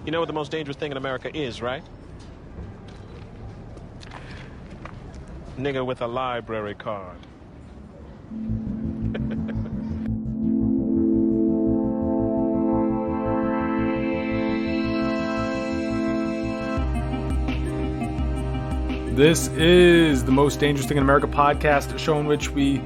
You know what the most dangerous thing in America is, right? Nigga with a library card. This is the Most Dangerous Thing in America podcast, a show in which we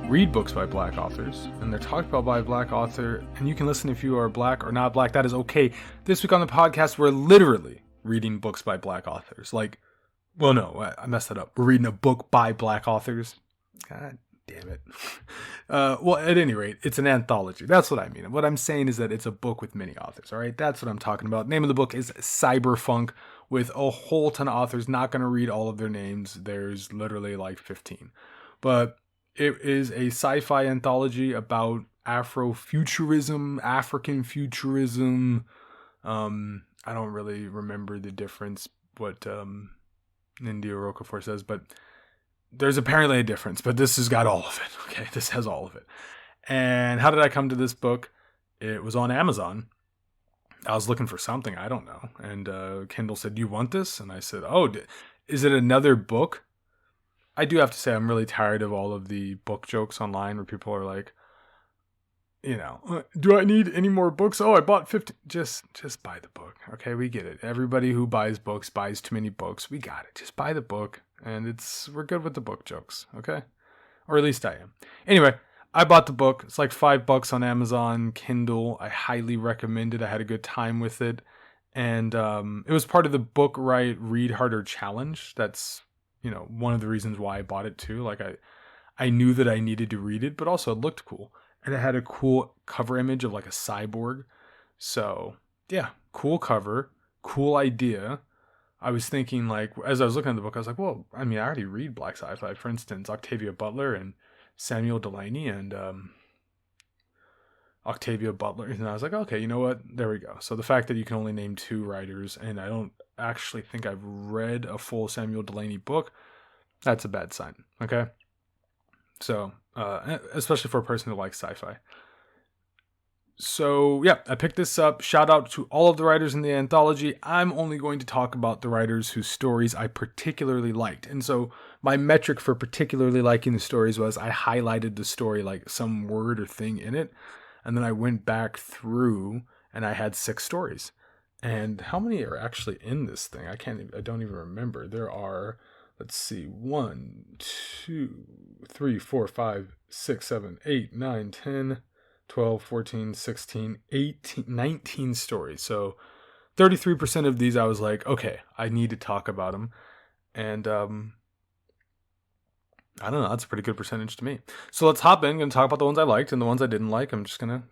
read books by black authors, and they're talked about by a black author, and you can listen if you are black or not black. That is okay. This week on the podcast, we're literally reading books by black authors. I messed that up. We're reading a book by black authors. God damn it. Well, at any rate, it's an anthology. That's what I mean. What I'm saying is that it's a book with many authors, all right? That's what I'm talking about. Name of the book is Cyberfunk, with a whole ton of authors. Not going to read all of their names. There's literally like 15. But it is a sci-fi anthology about Afrofuturism, African futurism. I don't really remember the difference, what India Roquefort says, but there's apparently a difference. But this has got all of it, okay? This has all of it. And how did I come to this book? It was on Amazon. I was looking for something, I don't know. And Kindle said, "Do you want this?" And I said, "Oh, is it another book?" I do have to say I'm really tired of all of the book jokes online where people are like, do I need any more books? Oh, I bought 50. Just buy the book. Okay, we get it. Everybody who buys books buys too many books. We got it. Just buy the book, and we're good with the book jokes, okay? Or at least I am. Anyway, I bought the book. It's like $5 on Amazon Kindle. I highly recommend it. I had a good time with it. And it was part of the Book Right Read Harder challenge. That's, one of the reasons why I bought it too. Like I knew that I needed to read it, but also it looked cool. And it had a cool cover image of like a cyborg. So yeah, cool cover, cool idea. I was thinking, like, as I was looking at the book, I was like, well, I mean, I already read black sci-fi. For instance, Octavia Butler and Samuel Delany and Octavia Butler. And I was like, okay, you know what? There we go. So the fact that you can only name 2 writers, and I don't actually think I've read a full Samuel Delany book, that's a bad sign, okay? So, especially for a person who likes sci-fi. So, yeah, I picked this up. Shout out to all of the writers in the anthology. I'm only going to talk about the writers whose stories I particularly liked. And so my metric for particularly liking the stories was I highlighted the story, like some word or thing in it. And then I went back through and I had 6 stories. And how many are actually in this thing? I don't even remember. There are, let's see, 1, 2, 3, 4, 5, 6, 7, 8, 9, 10, 12, 14, 16, 18, 19 stories. So 33% of these I was like, okay, I need to talk about them. And I don't know, that's a pretty good percentage to me. So let's hop in. I'm going to talk about the ones I liked, and the ones I didn't like, I'm just going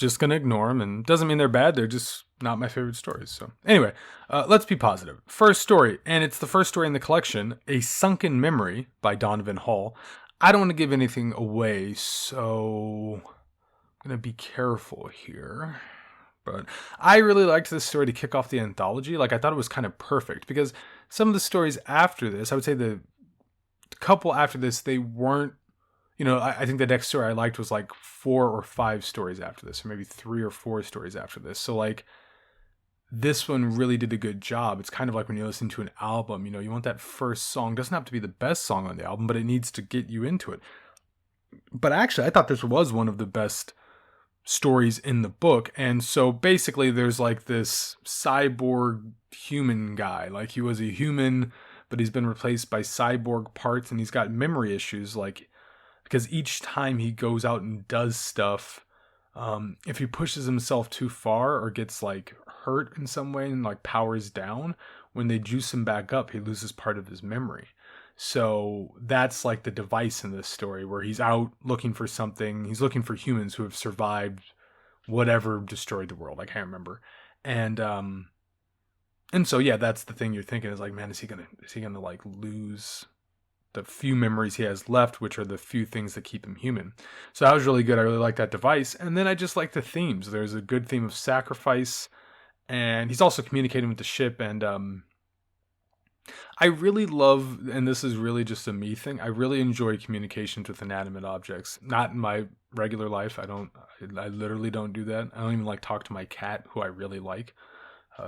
to ignore them. And doesn't mean they're bad, they're just not my favorite stories. So anyway, let's be positive. First story, and it's the first story in the collection, A Sunken Memory by Donovan Hall. I don't want to give anything away, so I'm going to be careful here. But I really liked this story to kick off the anthology. Like, I thought it was kind of perfect, because some of the stories after this, I would say the couple after this, they weren't, I think the next story I liked was like 4 or 5 stories after this, or maybe 3 or 4 stories after this. So like, this one really did a good job. It's kind of like when you listen to an album, you want that first song. It doesn't have to be the best song on the album, but it needs to get you into it. But actually, I thought this was one of the best stories in the book. And so basically there's like this cyborg human guy. Like, he was a human, but he's been replaced by cyborg parts, and he's got memory issues, like, because each time he goes out and does stuff, if he pushes himself too far or gets like hurt in some way and like powers down, when they juice him back up, he loses part of his memory. So that's like the device in this story, where he's out looking for something. He's looking for humans who have survived whatever destroyed the world. I can't remember. And so, yeah, that's the thing you're thinking is like, man, is he gonna like lose the few memories he has left, which are the few things that keep him human? So that was really good. I really like that device. And then I just like the themes. There's a good theme of sacrifice, and he's also communicating with the ship, and I really love, and this is really just a me thing, I really enjoy communications with inanimate objects. Not in my regular life. I literally don't do that. I don't even like talk to my cat, who I really like,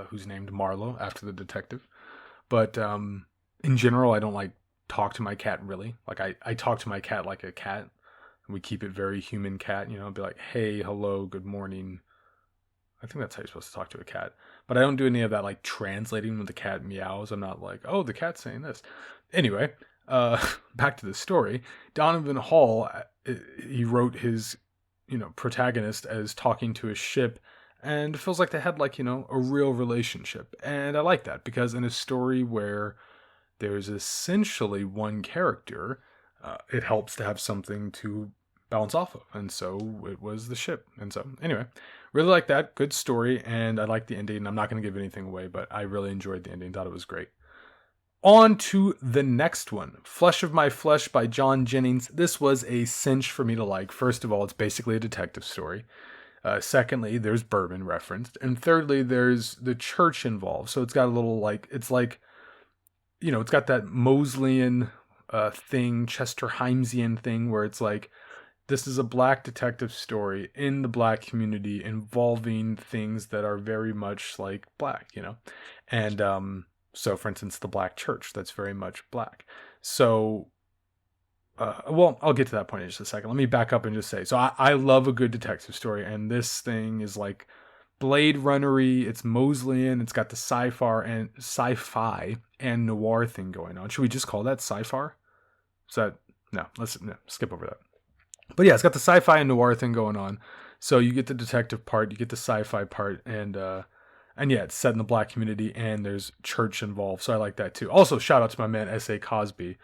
who's named Marlo after the detective. But in general, I don't like talk to my cat really. Like I talk to my cat like a cat. And we keep it very human cat, be like, hey, hello, good morning. I think that's how you're supposed to talk to a cat. But I don't do any of that like translating when the cat meows. I'm not like, oh, the cat's saying this. Anyway, back to the story. Donovan Hall, he wrote his, protagonist as talking to a ship, and it feels like they had like, a real relationship. And I like that because in a story where there's essentially one character, it helps to have something to bounce off of. And so it was the ship. And so anyway, really like that. Good story. And I like the ending. I'm not going to give anything away, but I really enjoyed the ending. Thought it was great. On to the next one. Flesh of My Flesh by John Jennings. This was a cinch for me to like. First of all, it's basically a detective story. Secondly, there's bourbon referenced. And thirdly, there's the church involved. So it's got a little like, it's like, it's got that Mosleyan thing, Chester Himesian thing, where it's like, this is a black detective story in the black community involving things that are very much like black, And so, for instance, the black church, that's very much black. So, I'll get to that point in just a second. Let me back up and just say, so I love a good detective story, and this thing is like Blade Runner-y, it's Mosleyan, it's got the sci-fi and noir thing going on. Should we just call that sci-fi? Let's skip over that. But yeah, it's got the sci-fi and noir thing going on. So you get the detective part, you get the sci-fi part, and yeah, it's set in the black community, and there's church involved. So I like that too. Also, shout out to my man S.A. Cosby,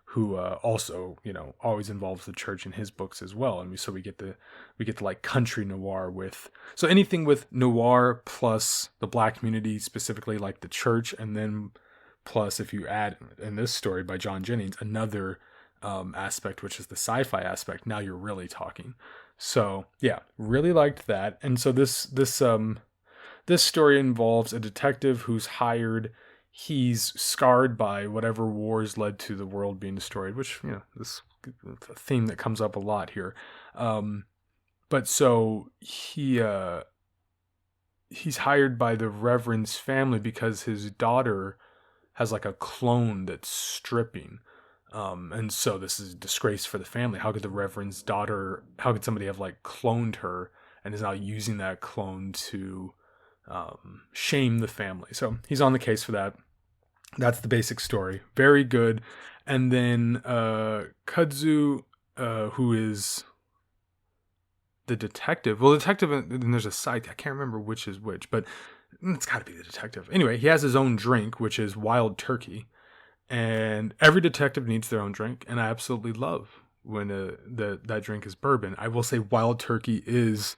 who also, always involves the church in his books as well. And we get the like country noir with, so anything with noir plus the black community, specifically like the church, and then plus if you add in this story by John Jennings another aspect, which is the sci-fi aspect, now you're really talking. So yeah, really liked that. And so this story involves a detective who's hired. He's scarred by whatever wars led to the world being destroyed, which, this a theme that comes up a lot here. But so he's hired by the Reverend's family because his daughter has like a clone that's stripping. And so this is a disgrace for the family. How could the Reverend's daughter, how could somebody have like cloned her and is now using that clone to shame the family? So he's on the case for that. That's the basic story. Very good. And then Kudzu, who is the detective. Well, detective, and there's a site. I can't remember which is which, but it's got to be the detective. Anyway, he has his own drink, which is wild turkey. And every detective needs their own drink, and I absolutely love when that drink is bourbon. I will say wild turkey is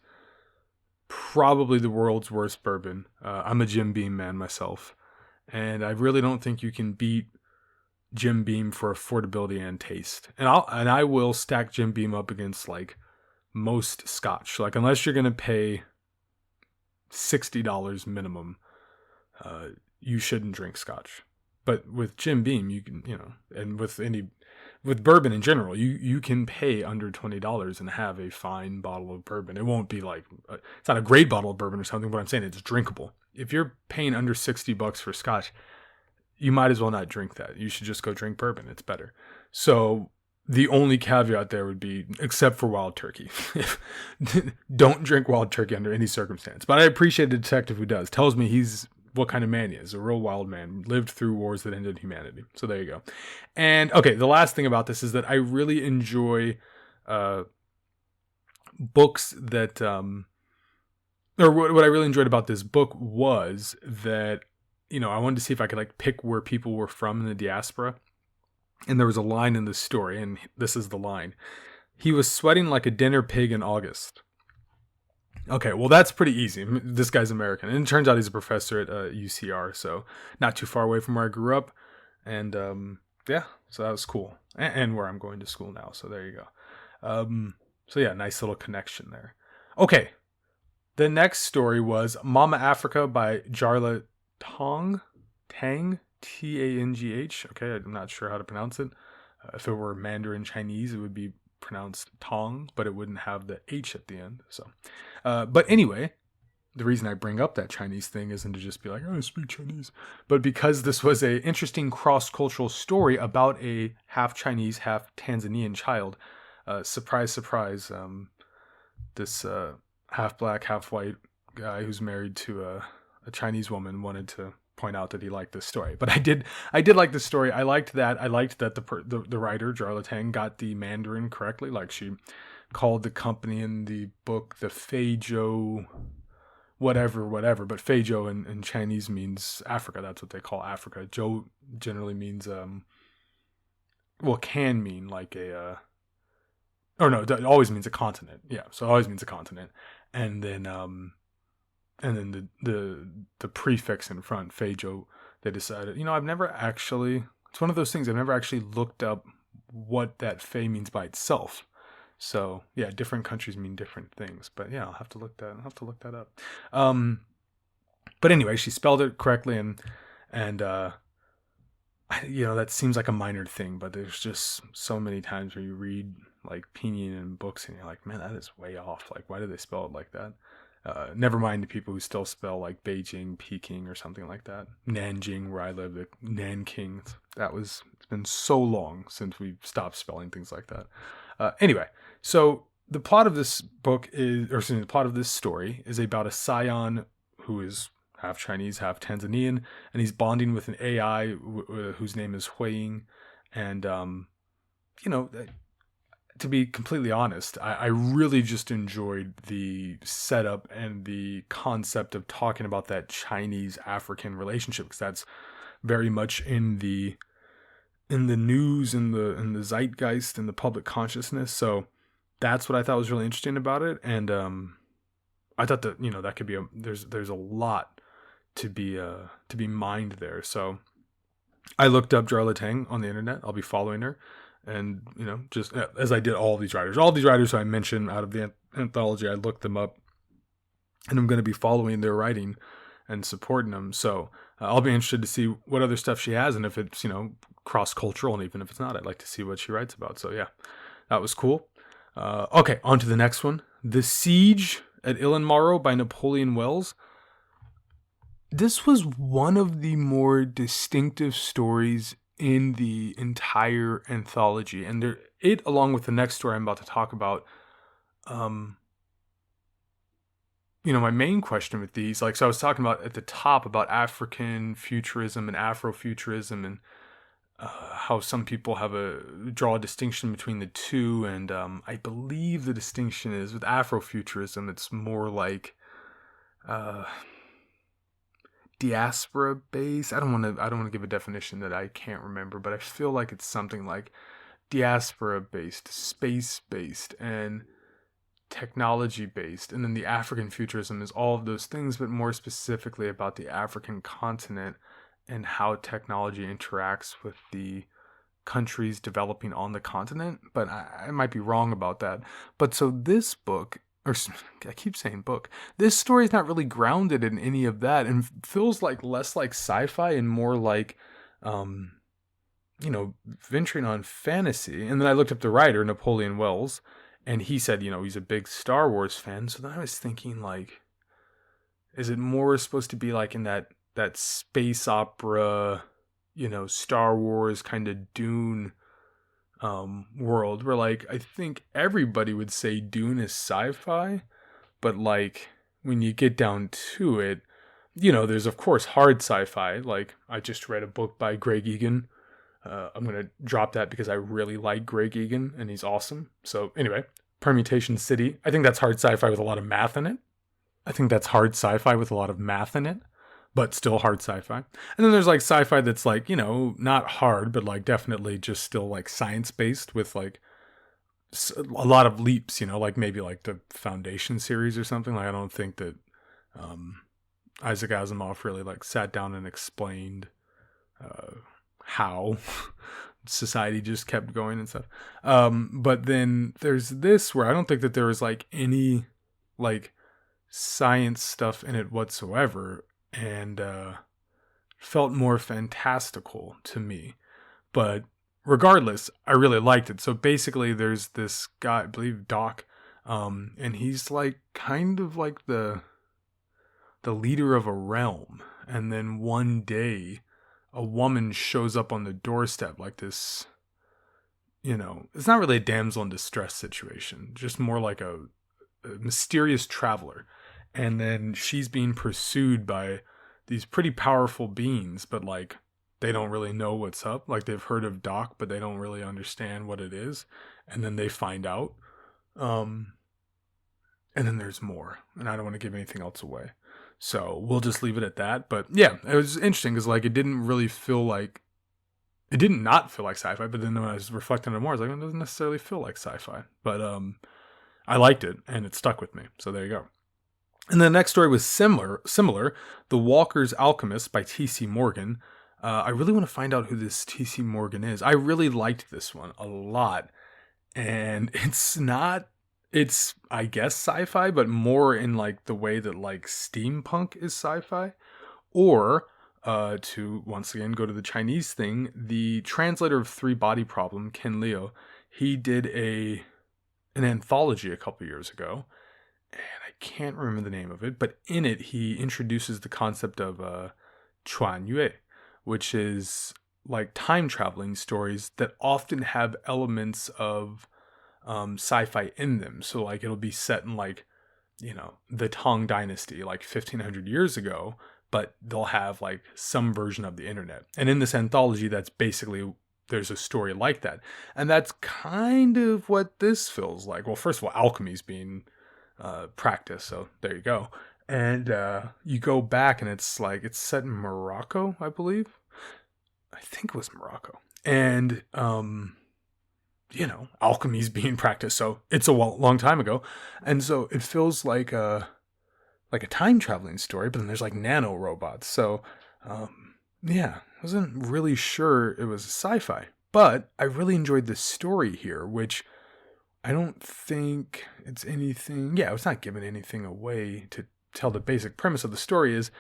probably the world's worst bourbon. I'm a Jim Beam man myself, and I really don't think you can beat Jim Beam for affordability and taste. And I will stack Jim Beam up against like most Scotch. Like unless you're gonna pay $60 minimum, you shouldn't drink Scotch. But with Jim Beam, you can, and with bourbon in general, you can pay under $20 and have a fine bottle of bourbon. It won't be like, it's not a great bottle of bourbon or something, but I'm saying it's drinkable. If you're paying under $60 for Scotch, you might as well not drink that. You should just go drink bourbon. It's better. So the only caveat there would be, except for wild turkey, don't drink wild turkey under any circumstance. But I appreciate a detective who does. Tells me he's what kind of man he is. A real wild man. Lived through wars that ended humanity. So there you go. And okay, the last thing about this is that I really enjoy books that, or what I really enjoyed about this book was that, I wanted to see if I could like pick where people were from in the diaspora. And there was a line in this story, and this is the line. He was sweating like a dinner pig in August. Okay, well, that's pretty easy. This guy's American. And it turns out he's a professor at UCR, so not too far away from where I grew up. And yeah, so that was cool. And where I'm going to school now, so there you go. So yeah, nice little connection there. Okay, the next story was Mama Africa by Jarla Tangh. Tangh. Okay, I'm not sure how to pronounce it. If it were Mandarin Chinese, it would be pronounced Tong, but it wouldn't have the H at the end. So, but anyway, the reason I bring up that Chinese thing isn't to just be like, oh, I speak Chinese, but because this was a interesting cross-cultural story about a half Chinese, half Tanzanian child. Surprise, surprise. This half black, half white guy who's married to a Chinese woman wanted to point out that he liked this story. But I did like the story. I liked that the writer Jarla Tangh got the Mandarin correctly. Like, she called the company in the book the Feizhou whatever, but Feizhou in Chinese means Africa. That's what they call Africa. Zhou generally means can mean like a it always means a continent. Yeah, so it always means a continent. And then the prefix in front, Feizhou, they decided, I've never actually, it's one of those things, I've never actually looked up what that Fei means by itself. So yeah, different countries mean different things, but yeah, I'll have to look that up. But anyway, she spelled it correctly, and that seems like a minor thing, but there's just so many times where you read like pinyin in books and you're like, man, that is way off. Like, why do they spell it like that? Never mind the people who still spell like Beijing, Peking, or something like that. Nanjing, where I live, the Nanking. It's been so long since we've stopped spelling things like that. Anyway, so the plot of this the plot of this story is about a scion who is half Chinese, half Tanzanian, and he's bonding with an AI whose name is Huiying. And, to be completely honest, I really just enjoyed the setup and the concept of talking about that Chinese-African relationship, because that's very much in the news, in the zeitgeist, in the public consciousness. So that's what I thought was really interesting about it. And I thought that, that could be there's a lot to be mined there. So I looked up Jarla Tangh on the internet. I'll be following her. And, just as I did all these writers who I mentioned out of the anthology, I looked them up, and I'm going to be following their writing and supporting them. So I'll be interested to see what other stuff she has, and if it's, cross-cultural, and even if it's not, I'd like to see what she writes about. So yeah, that was cool. Okay, on to the next one. The Siege at Illanmaro by Napoleon Wells. This was one of the more distinctive stories in the entire anthology, and it, along with the next story I'm about to talk about, my main question with these, so I was talking about at the top about African futurism and Afrofuturism, and how some people draw a distinction between the two, and I believe the distinction is with Afrofuturism, it's more like diaspora based. I don't want to give a definition that I can't remember, but I feel like it's something like diaspora based, space based, and technology based. And then the African futurism is all of those things, but more specifically about the African continent and how technology interacts with the countries developing on the continent. But I might be wrong about that. But so this book, or I keep saying book, this story is not really grounded in any of that, and feels like less like sci-fi and more like, venturing on fantasy. And then I looked up the writer, Napoleon Wells, and he said, he's a big Star Wars fan. So then I was thinking, like, is it more supposed to be like in that space opera, Star Wars kind of Dune world, where like I think everybody would say Dune is sci-fi, but like when you get down to it, there's of course hard sci-fi. Like, I just read a book by Greg Egan. I'm gonna drop that because I really like Greg Egan and he's awesome. So anyway, Permutation City, I think that's hard sci-fi with a lot of math in it. But still hard sci-fi. And then there's like sci-fi that's like, not hard, but like definitely just still like science-based with like a lot of leaps, like maybe like the Foundation series or something. Like, I don't think that Isaac Asimov really like sat down and explained how society just kept going and stuff. But then there's this where I don't think that there was like any like science stuff in it whatsoever. And felt more fantastical to me. But regardless, I really liked it. So basically, there's this guy, I believe Doc, and he's like kind of like the leader of a realm. And then one day, a woman shows up on the doorstep like this. It's not really a damsel in distress situation, just more like a mysterious traveler. And then she's being pursued by these pretty powerful beings, but like they don't really know what's up. Like they've heard of Doc, but they don't really understand what it is. And then they find out. And then there's more. And I don't want to give anything else away. So we'll just leave it at that. But yeah, it was interesting because like it didn't really feel like, it did not feel like sci-fi. But then when I was reflecting on it more, I was like, it doesn't necessarily feel like sci-fi. But I liked it and it stuck with me. So there you go. And the next story was similar, The Walkers Alchemist by T.C. Morgan. I really want to find out who this T.C. Morgan is. I really liked this one a lot. And it's, I guess, sci-fi, but more in like the way that like steampunk is sci-fi. Or, to once again go to the Chinese thing, the translator of Three Body Problem, Ken Liu, he did an anthology a couple years ago. And I can't remember the name of it, but in it, he introduces the concept of Chuan Yue, which is like time traveling stories that often have elements of sci-fi in them. So like it'll be set in like, the Tang Dynasty, like 1500 years ago, but they'll have like some version of the internet. And in this anthology, that's basically, there's a story like that. And that's kind of what this feels like. Well, first of all, alchemy's being practice, so there you go. And you go back and it's like it's set in Morocco, I believe. I think it was Morocco. And alchemy's being practiced, so it's a long time ago. And so it feels like a time traveling story, but then there's like nano robots. So I wasn't really sure it was sci-fi, but I really enjoyed the story here, which I don't think it's anything. Yeah, it's not giving anything away to tell. The basic premise of the story is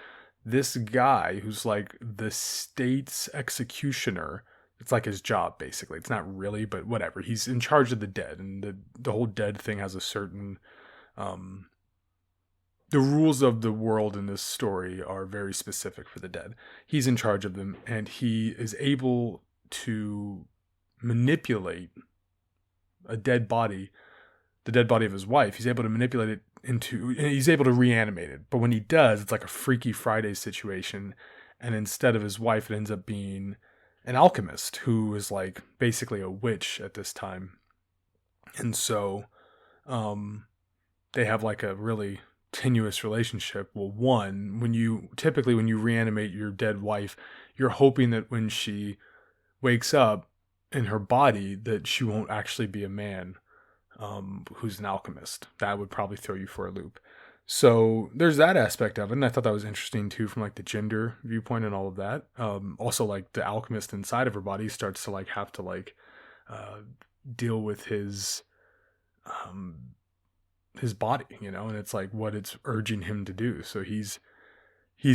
this guy who's like the state's executioner. It's like his job, basically. It's not really, but whatever. He's in charge of the dead, and the whole dead thing has a certain. The rules of the world in this story are very specific for the dead. He's in charge of them, and he is able to manipulate a dead body, the dead body of his wife. He's able to manipulate it he's able to reanimate it. But when he does, it's like a Freaky Friday situation. And instead of his wife, it ends up being an alchemist who is like basically a witch at this time. And so, they have like a really tenuous relationship. Well, when you reanimate your dead wife, you're hoping that when she wakes up in her body that she won't actually be a man who's an alchemist. That would probably throw you for a loop. So there's that aspect of it, and I thought that was interesting too from like the gender viewpoint and all of that. Also, like the alchemist inside of her body starts to like have to like deal with his body, and it's like what it's urging him to do. So he's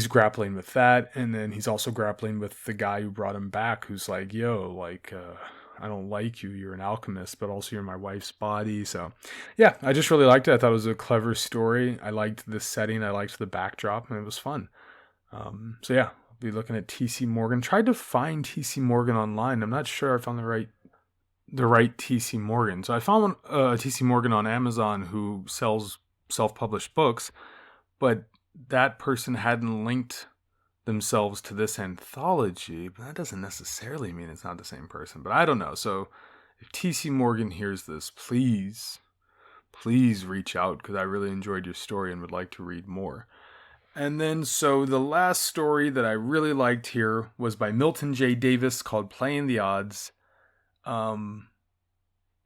grappling with that, and then he's also grappling with the guy who brought him back, who's like, yo, like, I don't like you, you're an alchemist, but also you're in my wife's body. So yeah, I just really liked it. I thought it was a clever story. I liked the setting, I liked the backdrop, and it was fun. So yeah, I'll be looking at T.C. Morgan. Tried to find T.C. Morgan online. I'm not sure I found the right T.C. Morgan. So I found T.C. Morgan on Amazon who sells self-published books, but that person hadn't linked themselves to this anthology, but that doesn't necessarily mean it's not the same person. But I don't know. So if T.C. Morgan hears this, please reach out, because I really enjoyed your story and would like to read more. And then, so the last story that I really liked here was by Milton J. Davis called Playing the Odds.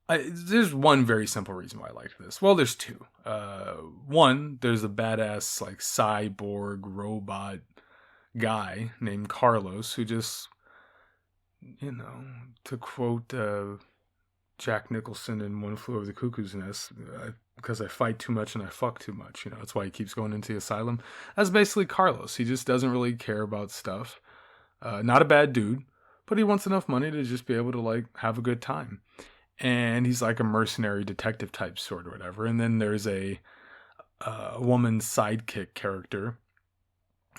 There's one very simple reason why I liked this. Well, there's two. One, there's a badass like cyborg robot guy named Carlos who just, to quote Jack Nicholson in One Flew Over the Cuckoo's Nest, because I fight too much and I fuck too much. That's why he keeps going into the asylum. That's basically Carlos. He just doesn't really care about stuff. Not a bad dude, but he wants enough money to just be able to like have a good time. And he's like a mercenary detective type sort or whatever. And then there's a woman sidekick character.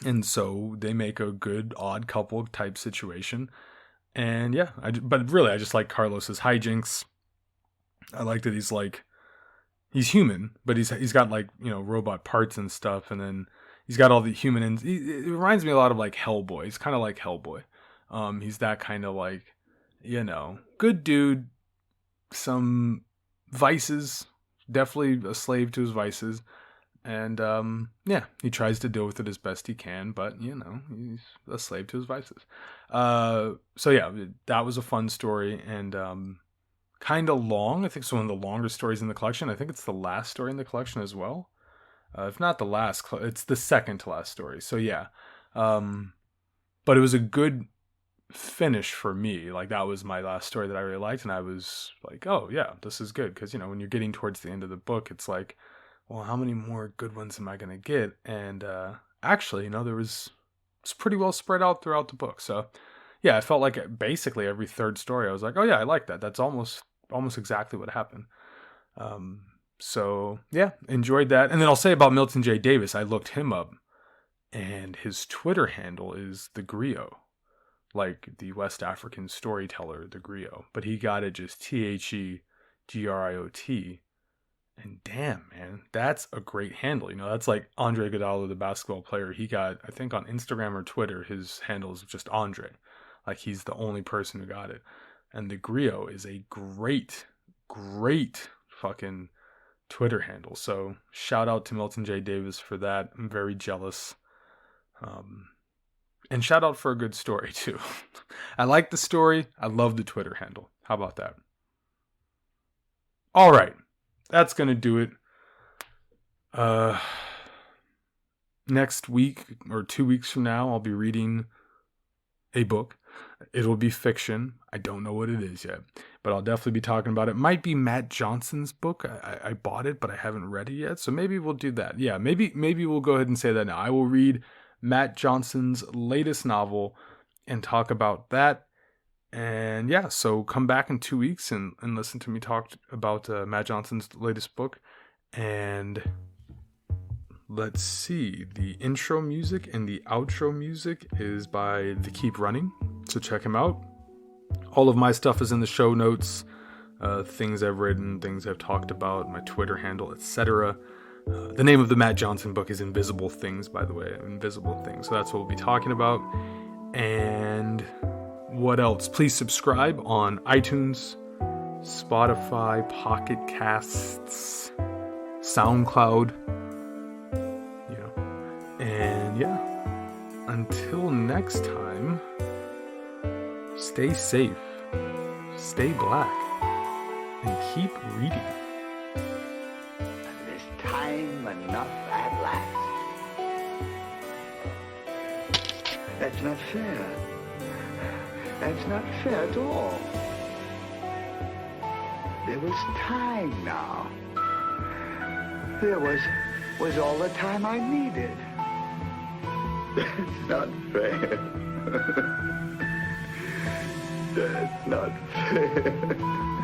And so they make a good odd couple type situation. And yeah, but really I just like Carlos's hijinks. I like that he's human, but he's got like, you know, robot parts and stuff. And then he's got all the human, and it reminds me a lot of like Hellboy. He's kind of like Hellboy. He's that kind of like, you know, good dude, some vices, definitely a slave to his vices. And yeah, he tries to deal with it as best he can, but you know, he's a slave to his vices. So yeah, that was a fun story, and kind of long. I think it's one of the longer stories in the collection. I think it's the last story in the collection as well. If not the last, it's the second to last story. So yeah, but it was a good finish for me. Like that was my last story that I really liked, and I was like, oh yeah, this is good, because you know when you're getting towards the end of the book, it's like, well, how many more good ones am I gonna get? And actually, you know, it's pretty well spread out throughout the book. So yeah, I felt like basically every third story I was like, oh yeah, I like that. That's almost exactly what happened. So yeah, enjoyed that. And then I'll say about Milton J. Davis, I looked him up, and his Twitter handle is the Griot, like the West African storyteller, the Griot. But he got it just TheGriot. And damn, man, that's a great handle. You know, that's like Andre Iguodala, the basketball player. He got, I think on Instagram or Twitter, his handle is just Andre. Like he's the only person who got it. And the Griot is a great fucking Twitter handle. So shout out to Milton J. Davis for that. I'm very jealous. And shout out for a good story too. I like the story. I love the Twitter handle. How about that? All right. That's going to do it. Next week or 2 weeks from now, I'll be reading a book. It'll be fiction. I don't know what it is yet, but I'll definitely be talking about it. It might be Matt Johnson's book. I bought it, but I haven't read it yet. So maybe we'll do that. Yeah, maybe we'll go ahead and say that now. I will read Matt Johnson's latest novel and talk about that. And yeah, so come back in 2 weeks and listen to me talk about Matt Johnson's latest book. And let's see, the intro music and the outro music is by The Keep Running, so check him out. All of my stuff is in the show notes, things I've written, things I've talked about, my Twitter handle, etc. The name of the Matt Johnson book is Invisible Things, by the way, Invisible Things. So that's what we'll be talking about. And what else? Please subscribe on iTunes, Spotify, Pocket Casts, SoundCloud, you know. And yeah, until next time, stay safe, stay black, and keep reading. This time enough at last. That's not fair. That's not fair at all. There was time now. There was all the time I needed. That's not fair. That's not fair.